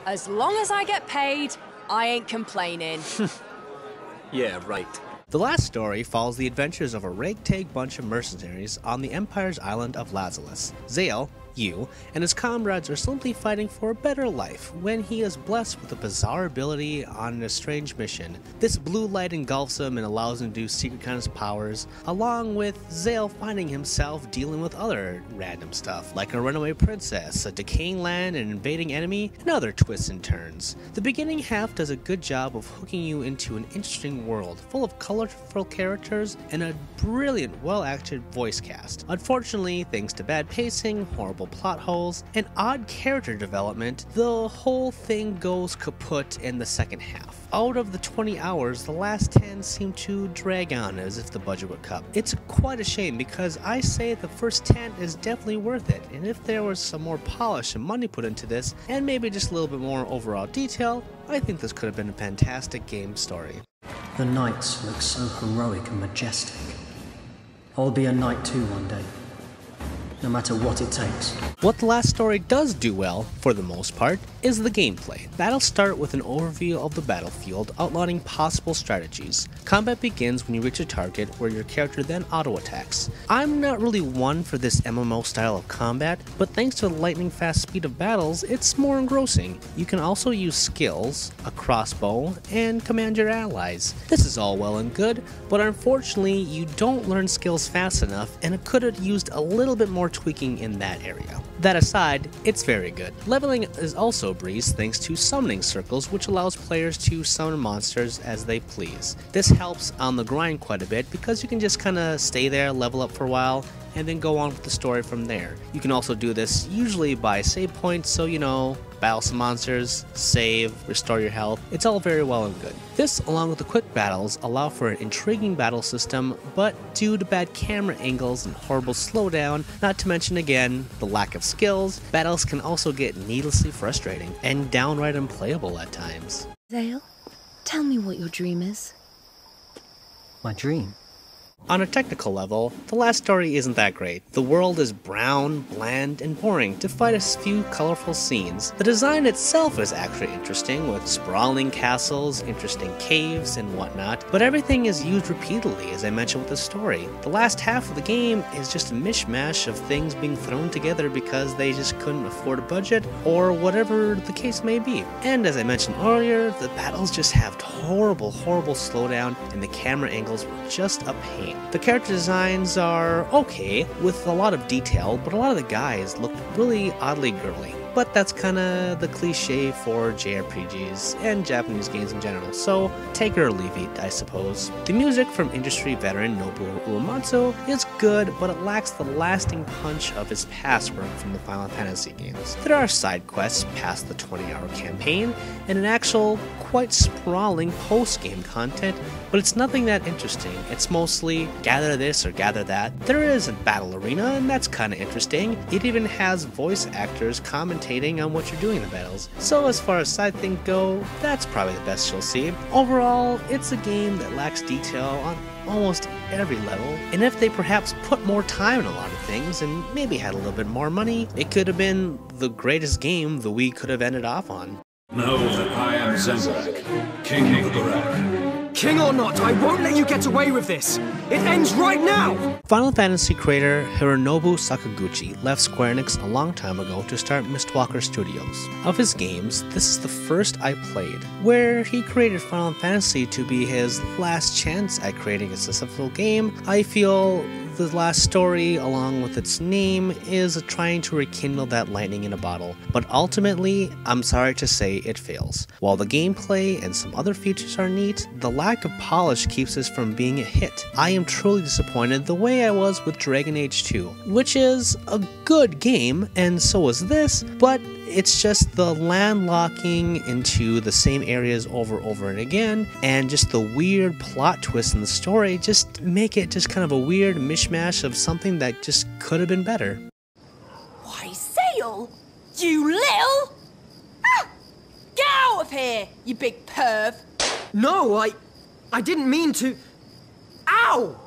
As long as I get paid, I ain't complaining. Yeah, right. The last story follows the adventures of a ragtag bunch of mercenaries on the Empire's island of Lazarus. Zale, you, and his comrades are simply fighting for a better life when he is blessed with a bizarre ability on a strange mission. This blue light engulfs him and allows him to do secret kind of powers, along with Zale finding himself dealing with other random stuff, like a runaway princess, a decaying land, an invading enemy, and other twists and turns. The beginning half does a good job of hooking you into an interesting world, full of colorful characters and a brilliant, well-acted voice cast. Unfortunately, thanks to bad pacing, horrible plot holes, and odd character development, the whole thing goes kaput in the second half. Out of the 20 hours, the last 10 seem to drag on as if the budget were cut. It's quite a shame because I say the first 10 is definitely worth it, and if there was some more polish and money put into this, and maybe just a little bit more overall detail, I think this could have been a fantastic game story. The knights look so heroic and majestic. I'll be a knight too one day, no matter what it takes. What the last story does do well, for the most part, is the gameplay. Battles start with an overview of the battlefield outlining possible strategies. Combat begins when you reach a target where your character then auto-attacks. I'm not really one for this MMO style of combat, but thanks to the lightning fast speed of battles, it's more engrossing. You can also use skills, a crossbow, and command your allies. This is all well and good, but unfortunately you don't learn skills fast enough and it could have used a little bit more tweaking in that area. That aside, it's very good. Leveling is also a breeze thanks to summoning circles, which allows players to summon monsters as they please. This helps on the grind quite a bit because you can just kinda stay there, level up for a while, and then go on with the story from there. You can also do this usually by save points, so battle some monsters, save, restore your health. It's all very well and good. This, along with the quick battles, allow for an intriguing battle system, but due to bad camera angles and horrible slowdown, not to mention again, the lack of skills, battles can also get needlessly frustrating and downright unplayable at times. Zale, tell me what your dream is. My dream? On a technical level, the last story isn't that great. The world is brown, bland, and boring to fight a few colorful scenes. The design itself is actually interesting, with sprawling castles, interesting caves, and whatnot, but everything is used repeatedly, as I mentioned with the story. The last half of the game is just a mishmash of things being thrown together because they just couldn't afford a budget, or whatever the case may be. And as I mentioned earlier, the battles just have horrible slowdown, and the camera angles were just a pain. The character designs are okay, with a lot of detail, but a lot of the guys look really oddly girly. But that's kinda the cliche for JRPGs and Japanese games in general, so take it or leave it, I suppose. The music from industry veteran Nobuo Uematsu is good, but it lacks the lasting punch of his past work from the Final Fantasy games. There are side quests past the 20-hour campaign, and an actual, quite sprawling post-game content, but it's nothing that interesting. It's mostly gather this or gather that. There is a battle arena, and that's kinda interesting. It even has voice actors commentating on what you're doing in the battles. So as far as side things go, that's probably the best you'll see. Overall, it's a game that lacks detail on almost every level, and if they perhaps put more time in a lot of things and maybe had a little bit more money, it could have been the greatest game the Wii could have ended off on. Know that I am Zembrak, King of the Black. King or not, I won't let you get away with this! It ends right now! Final Fantasy creator Hironobu Sakaguchi left Square Enix a long time ago to start Mistwalker Studios. Of his games, this is the first I played, where he created Final Fantasy to be his last chance at creating a successful game. I feel the last story, along with its name, is trying to rekindle that lightning in a bottle, but ultimately, I'm sorry to say it fails. While the gameplay and some other features are neat, the lack of polish keeps this from being a hit. I am truly disappointed the way I was with Dragon Age 2, which is a good game, and so is this, but it's just the landlocking into the same areas over and again, and just the weird plot twist in the story just make it just kind of a weird mishmash of something that just could have been better. Why, Zale! You little... Ah! Get out of here, you big perv! No, I didn't mean to... Ow!